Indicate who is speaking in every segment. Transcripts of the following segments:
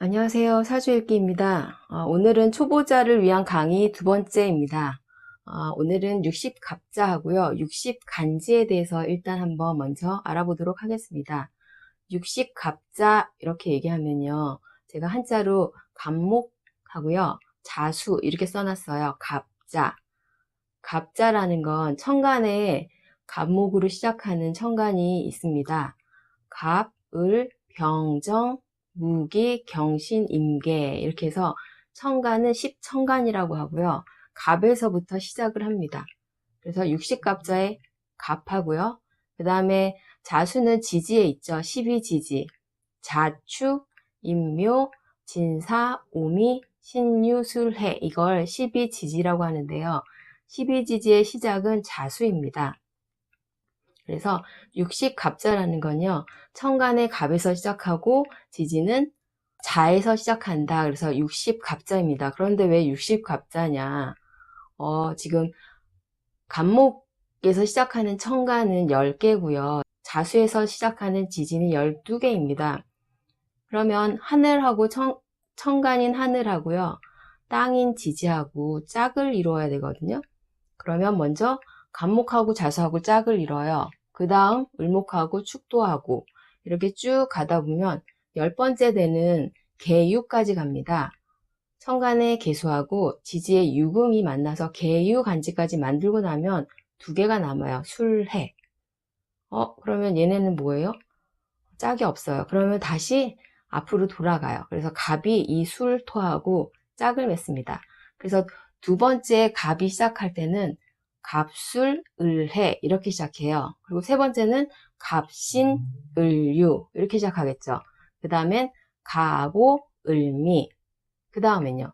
Speaker 1: 안녕하세요. 사주읽기입니다. 오늘은 초보자를 위한 강의 두 번째입니다. 오늘은 60갑자 하고요. 60간지에 대해서 일단 한번 먼저 알아보도록 하겠습니다. 60갑자 이렇게 얘기하면요. 제가 한자로 갑목하고요. 자수 이렇게 써놨어요. 갑자. 갑자라는 건 천간에 갑목으로 시작하는 천간이 있습니다. 갑, 을, 병정, 무기, 경신, 임계 이렇게 해서 천간은 10천간이라고 하고요. 갑에서부터 시작을 합니다. 그래서 60갑자에 갑하고요. 그 다음에 자수는 지지에 있죠. 12지지. 자축, 임묘, 진사, 오미, 신유, 술해 이걸 12지지라고 하는데요. 12지지의 시작은 자수입니다. 그래서 60갑자라는 건요. 천간의 갑에서 시작하고 지지는 자에서 시작한다. 그래서 60갑자입니다. 그런데 왜 60갑자냐? 지금 갑목에서 시작하는 천간은 10개고요. 자수에서 시작하는 지지는 12개입니다. 그러면 하늘하고 천간인 하늘하고요. 땅인 지지하고 짝을 이루어야 되거든요. 그러면 먼저 갑목하고 자수하고 짝을 이뤄요. 그 다음 을목하고 축도하고 이렇게 쭉 가다 보면 10번째 되는 계유까지 갑니다. 천간의 계수하고 지지의 유금이 만나서 계유간지까지 만들고 나면 두 개가 남아요. 술해. 그러면 얘네는 뭐예요? 짝이 없어요. 그러면 다시 앞으로 돌아가요. 그래서 갑이 이 술토하고 짝을 맺습니다. 그래서 두 번째 갑이 시작할 때는 갑술, 을해 이렇게 시작해요. 그리고 세 번째는 갑신, 을유 이렇게 시작하겠죠. 그 다음엔 갑오, 을미 그 다음엔요.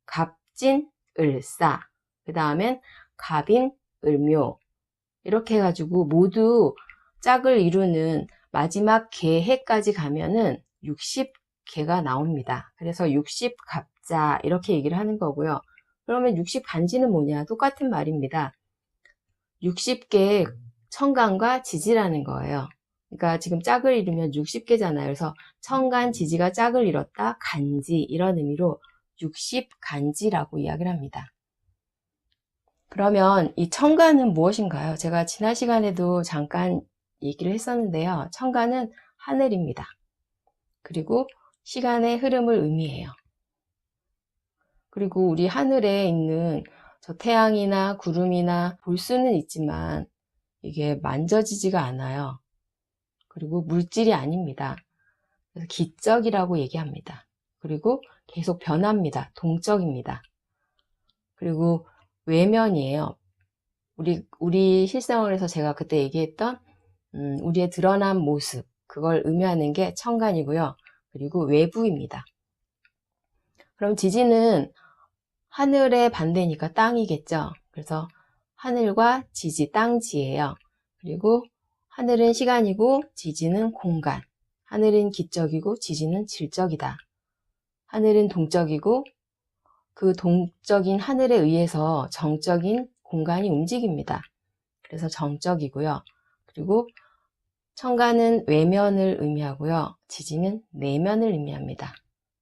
Speaker 1: 갑진, 을사 그 다음엔 갑인, 을묘 이렇게 해가지고 모두 짝을 이루는 마지막 개해까지 가면은 60개가 나옵니다. 그래서 60갑자 이렇게 얘기를 하는 거고요. 그러면 60간지는 뭐냐? 똑같은 말입니다. 60개의 천간과 지지라는 거예요. 그러니까 지금 짝을 이루면 60개잖아요. 그래서 천간, 지지가 짝을 이뤘다, 간지 이런 의미로 60간지라고 이야기를 합니다. 그러면 이 천간은 무엇인가요? 제가 지난 시간에도 잠깐 얘기를 했었는데요. 천간은 하늘입니다. 그리고 시간의 흐름을 의미해요. 그리고 우리 하늘에 있는 저 태양이나 구름이나 볼 수는 있지만 이게 만져지지가 않아요. 그리고 물질이 아닙니다. 그래서 기적이라고 얘기합니다. 그리고 계속 변합니다. 동적입니다. 그리고 외면이에요. 우리 실생활에서 제가 그때 얘기했던 우리의 드러난 모습 그걸 의미하는 게 천간이고요. 그리고 외부입니다. 그럼 지지는 하늘의 반대니까 땅이겠죠. 그래서 하늘과 지지, 땅지예요. 그리고 하늘은 시간이고 지지는 공간. 하늘은 기적이고 지지는 질적이다. 하늘은 동적이고 그 동적인 하늘에 의해서 정적인 공간이 움직입니다. 그래서 정적이고요. 그리고 천간은 외면을 의미하고요. 지지는 내면을 의미합니다.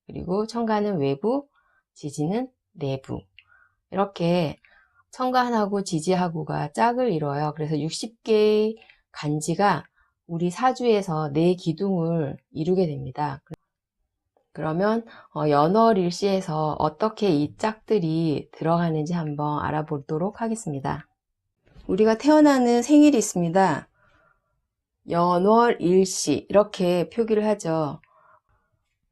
Speaker 1: 그리고 천간은 외부, 지지는 내부. 이렇게 천간하고 지지하고가 짝을 이뤄요. 그래서 60개의 간지가 우리 사주에서 네 기둥을 이루게 됩니다. 그러면 연월일시에서 어떻게 이 짝들이 들어가는지 한번 알아보도록 하겠습니다. 우리가 태어나는 생일이 있습니다. 연월일시 이렇게 표기를 하죠.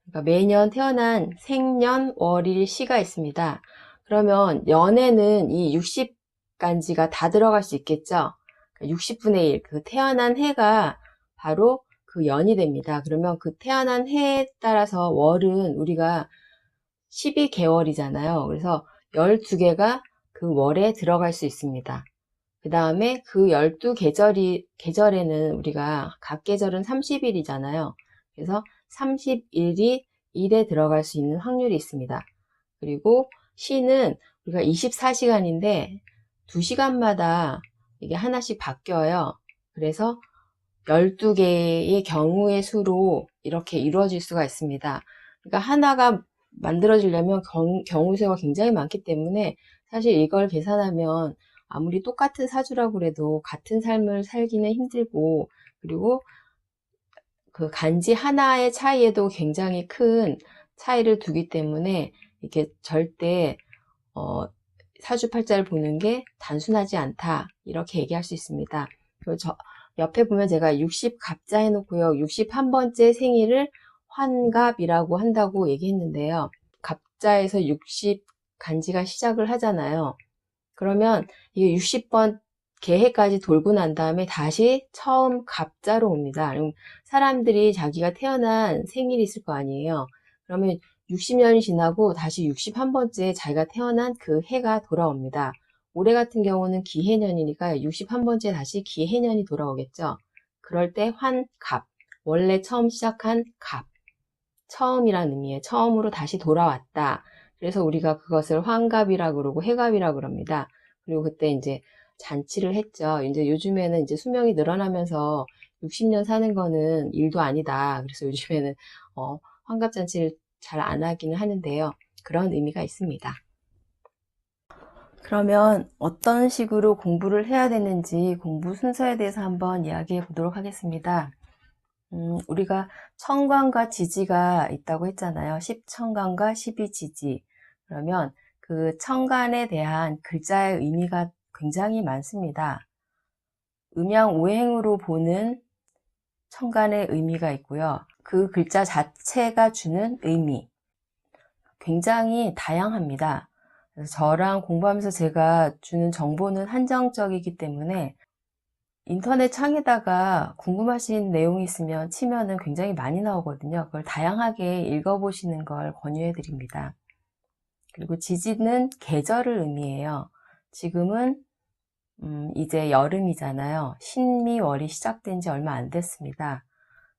Speaker 1: 그러니까 매년 태어난 생년월일시가 있습니다. 그러면 연에는 이 60간지가 다 들어갈 수 있겠죠. 60분의 1, 그 태어난 해가 바로 그 연이 됩니다. 그러면 그 태어난 해에 따라서 월은 우리가 12개월이잖아요. 그래서 12개가 그 월에 들어갈 수 있습니다. 그 다음에 그 12계절에는 우리가 각 계절은 30일이잖아요. 그래서 30일이 1에 들어갈 수 있는 확률이 있습니다. 그리고 시는 우리가 24시간인데 2시간마다 이게 하나씩 바뀌어요. 그래서 12개의 경우의 수로 이렇게 이루어질 수가 있습니다. 그러니까 하나가 만들어지려면 경우수가 굉장히 많기 때문에 사실 이걸 계산하면 아무리 똑같은 사주라고 해도 같은 삶을 살기는 힘들고, 그리고 그 간지 하나의 차이에도 굉장히 큰 차이를 두기 때문에 이게 절대 사주팔자를 보는 게 단순하지 않다, 이렇게 얘기할 수 있습니다. 그리고 옆에 보면 제가 60갑자 해놓고요, 61번째 생일을 환갑이라고 한다고 얘기했는데요. 갑자에서 60 간지가 시작을 하잖아요. 그러면 이게 60번 개해까지 돌고 난 다음에 다시 처음 갑자로 옵니다. 그럼 사람들이 자기가 태어난 생일이 있을 거 아니에요. 그러면 60년이 지나고 다시 61번째 자기가 태어난 그 해가 돌아옵니다. 올해 같은 경우는 기해년이니까 61번째 다시 기해년이 돌아오겠죠. 그럴 때 환갑, 원래 처음 시작한 갑, 처음이란 의미에 처음으로 다시 돌아왔다. 그래서 우리가 그것을 환갑이라고 그러고 해갑이라고 그럽니다. 그리고 그때 이제 잔치를 했죠. 이제 요즘에는 이제 수명이 늘어나면서 60년 사는 거는 일도 아니다. 그래서 요즘에는 환갑잔치를 잘 안 하기는 하는데요. 그런 의미가 있습니다. 그러면 어떤 식으로 공부를 해야 되는지 공부 순서에 대해서 한번 이야기해 보도록 하겠습니다. 우리가 천간과 지지가 있다고 했잖아요. 10천간과 12지지. 그러면 그 천간에 대한 글자의 의미가 굉장히 많습니다. 음양오행으로 보는 천간의 의미가 있고요. 그 글자 자체가 주는 의미, 굉장히 다양합니다. 그래서 저랑 공부하면서 제가 주는 정보는 한정적이기 때문에 인터넷 창에다가 궁금하신 내용이 있으면 치면은 굉장히 많이 나오거든요. 그걸 다양하게 읽어보시는 걸 권유해 드립니다. 그리고 지지는 계절을 의미해요. 지금은 이제 여름이잖아요. 신미월이 시작된 지 얼마 안 됐습니다.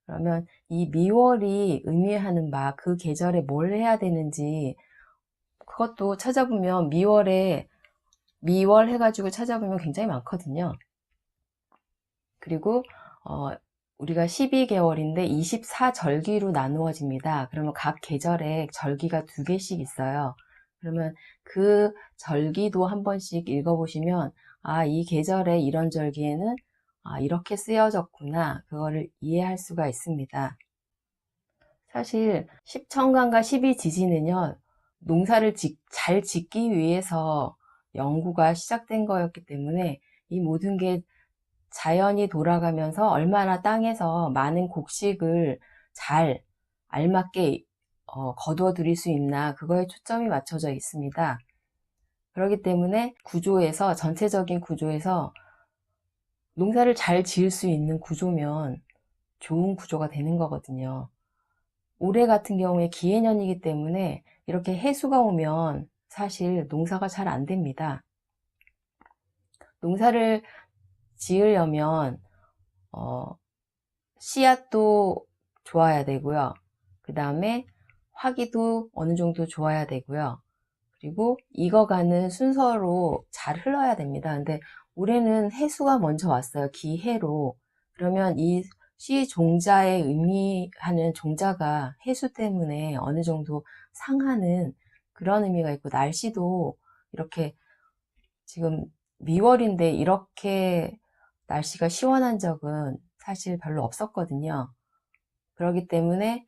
Speaker 1: 그러면 이 미월이 의미하는 바, 그 계절에 뭘 해야 되는지 그것도 찾아보면 미월 해가지고 찾아보면 굉장히 많거든요. 그리고 우리가 12개월인데 24절기로 나누어집니다. 그러면 각 계절에 절기가 2개씩 있어요. 그러면 그 절기도 한 번씩 읽어보시면 이 계절에 이런 절기에는 이렇게 쓰여졌구나, 그거를 이해할 수가 있습니다. 사실 10천간과 12지지는요, 농사를 잘 짓기 위해서 연구가 시작된 거였기 때문에 이 모든 게 자연이 돌아가면서 얼마나 땅에서 많은 곡식을 잘 알맞게 거두어 들일 수 있나, 그거에 초점이 맞춰져 있습니다. 그렇기 때문에 전체적인 구조에서 농사를 잘 지을 수 있는 구조면 좋은 구조가 되는 거거든요. 올해 같은 경우에 기해년이기 때문에 이렇게 해수가 오면 사실 농사가 잘 안 됩니다. 농사를 지으려면 씨앗도 좋아야 되고요. 그 다음에 화기도 어느 정도 좋아야 되고요. 그리고 익어가는 순서로 잘 흘러야 됩니다. 근데 올해는 해수가 먼저 왔어요. 기해로. 그러면 이 씨 종자에 의미하는 종자가 해수 때문에 어느 정도 상하는 그런 의미가 있고, 날씨도 이렇게 지금 미월인데 이렇게 날씨가 시원한 적은 사실 별로 없었거든요. 그렇기 때문에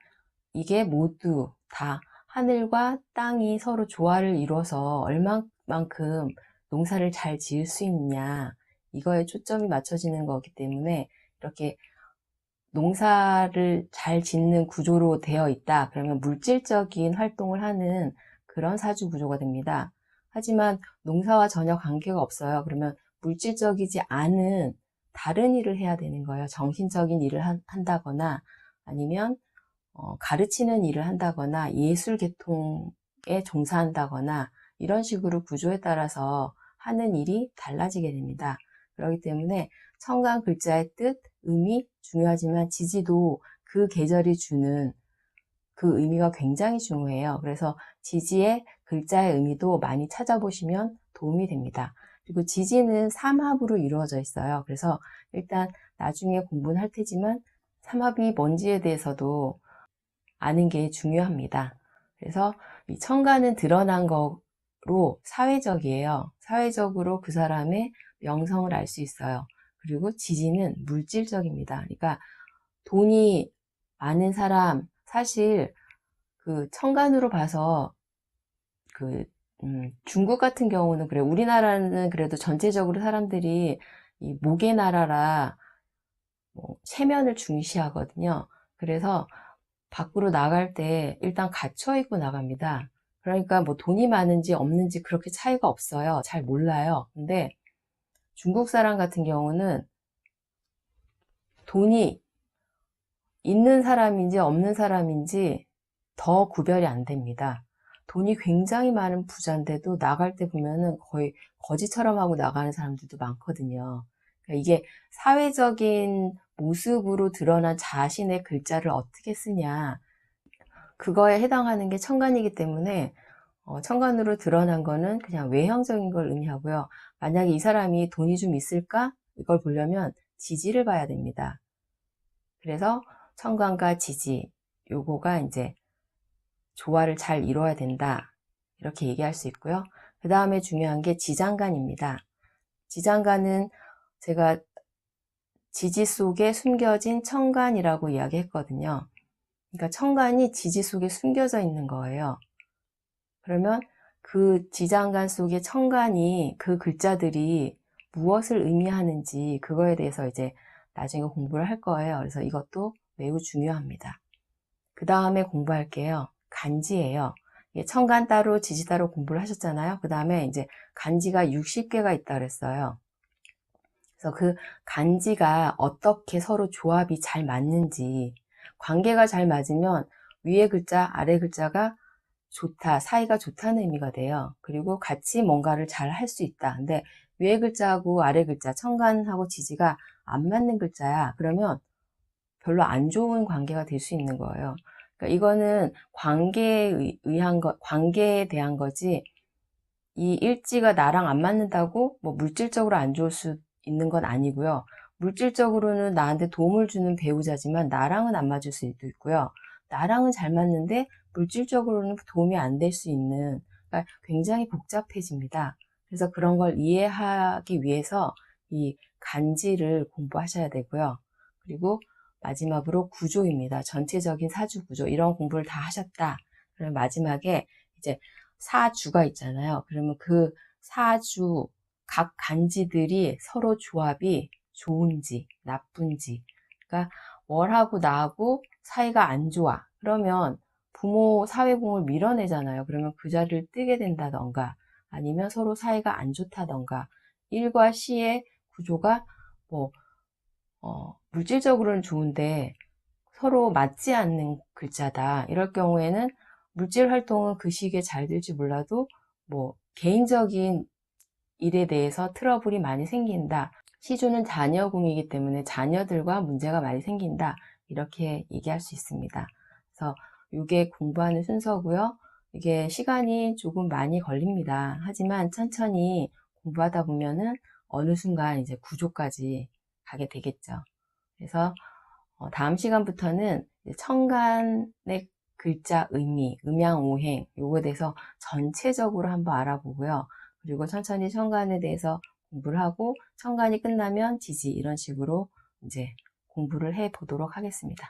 Speaker 1: 이게 모두 다 하늘과 땅이 서로 조화를 이뤄서 얼마만큼 농사를 잘 지을 수 있냐, 이거에 초점이 맞춰지는 거기 때문에 이렇게 농사를 잘 짓는 구조로 되어 있다. 그러면 물질적인 활동을 하는 그런 사주 구조가 됩니다. 하지만 농사와 전혀 관계가 없어요. 그러면 물질적이지 않은 다른 일을 해야 되는 거예요. 정신적인 일을 한다거나 아니면 가르치는 일을 한다거나 예술 계통에 종사한다거나 이런 식으로 구조에 따라서 하는 일이 달라지게 됩니다. 그렇기 때문에 천간 글자의 뜻, 의미 중요하지만 지지도 그 계절이 주는 그 의미가 굉장히 중요해요. 그래서 지지의 글자의 의미도 많이 찾아보시면 도움이 됩니다. 그리고 지지는 삼합으로 이루어져 있어요. 그래서 일단 나중에 공부는 할 테지만 삼합이 뭔지에 대해서도 아는 게 중요합니다. 그래서 이 청간은 드러난 거로 사회적이에요. 사회적으로 그 사람의 명성을 알 수 있어요. 그리고 지지는 물질적입니다. 그러니까 돈이 많은 사람, 사실 그 청간으로 봐서 그 중국 같은 경우는 그래. 우리나라는 그래도 전체적으로 사람들이 이 목의 나라라 체면을 중시하거든요. 그래서 밖으로 나갈 때 일단 갖춰 입고 나갑니다. 그러니까 뭐 돈이 많은지 없는지 그렇게 차이가 없어요. 잘 몰라요. 근데 중국 사람 같은 경우는 돈이 있는 사람인지 없는 사람인지 더 구별이 안 됩니다. 돈이 굉장히 많은 부자인데도 나갈 때 보면은 거의 거지처럼 하고 나가는 사람들도 많거든요. 그러니까 이게 사회적인 모습으로 드러난 자신의 글자를 어떻게 쓰냐, 그거에 해당하는 게 천간이기 때문에 천간으로 드러난 거는 그냥 외형적인 걸 의미하고요. 만약에 이 사람이 돈이 좀 있을까? 이걸 보려면 지지를 봐야 됩니다. 그래서 천간과 지지, 요거가 이제 조화를 잘 이루어야 된다. 이렇게 얘기할 수 있고요. 그 다음에 중요한 게 지장간입니다. 지장간은 제가 지지 속에 숨겨진 천간이라고 이야기했거든요. 그러니까 천간이 지지 속에 숨겨져 있는 거예요. 그러면 그 지장간 속의 천간이 그 글자들이 무엇을 의미하는지 그거에 대해서 이제 나중에 공부를 할 거예요. 그래서 이것도 매우 중요합니다. 그 다음에 공부할게요. 간지예요. 천간 따로 지지 따로 공부를 하셨잖아요. 그 다음에 이제 간지가 60개가 있다 그랬어요. 그래서 그 간지가 어떻게 서로 조합이 잘 맞는지, 관계가 잘 맞으면 위에 글자, 아래 글자가 좋다, 사이가 좋다는 의미가 돼요. 그리고 같이 뭔가를 잘 할 수 있다. 근데 위에 글자하고 아래 글자, 천간하고 지지가 안 맞는 글자야. 그러면 별로 안 좋은 관계가 될 수 있는 거예요. 그러니까 이거는 관계에 대한 거지, 이 일지가 나랑 안 맞는다고 뭐 물질적으로 안 좋을 수 있는 건 아니고요. 물질적으로는 나한테 도움을 주는 배우자지만 나랑은 안 맞을 수도 있고요. 나랑은 잘 맞는데 물질적으로는 도움이 안 될 수 있는, 그러니까 굉장히 복잡해집니다. 그래서 그런 걸 이해하기 위해서 이 간지를 공부하셔야 되고요. 그리고 마지막으로 구조입니다. 전체적인 사주 구조, 이런 공부를 다 하셨다. 그럼 마지막에 이제 사주가 있잖아요. 그러면 그 사주 각 간지들이 서로 조합이 좋은지 나쁜지, 그러니까 월하고 나하고 사이가 안 좋아. 그러면 부모 사회공을 밀어내잖아요. 그러면 그 자리를 뜨게 된다던가, 아니면 서로 사이가 안 좋다던가, 일과 시의 구조가 뭐 물질적으로는 좋은데 서로 맞지 않는 글자다. 이럴 경우에는 물질 활동은 그 시기에 잘 될지 몰라도 뭐 개인적인 일에 대해서 트러블이 많이 생긴다. 시주는 자녀궁이기 때문에 자녀들과 문제가 많이 생긴다. 이렇게 얘기할 수 있습니다. 그래서 이게 공부하는 순서고요. 이게 시간이 조금 많이 걸립니다. 하지만 천천히 공부하다 보면은 어느 순간 이제 구조까지 가게 되겠죠. 그래서 다음 시간부터는 천간의 글자 의미, 음양오행, 요거에 대해서 전체적으로 한번 알아보고요. 그리고 천천히 천간에 대해서 공부를 하고, 천간이 끝나면 지지, 이런 식으로 이제 공부를 해 보도록 하겠습니다.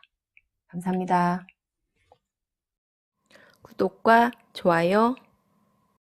Speaker 1: 감사합니다. 구독과 좋아요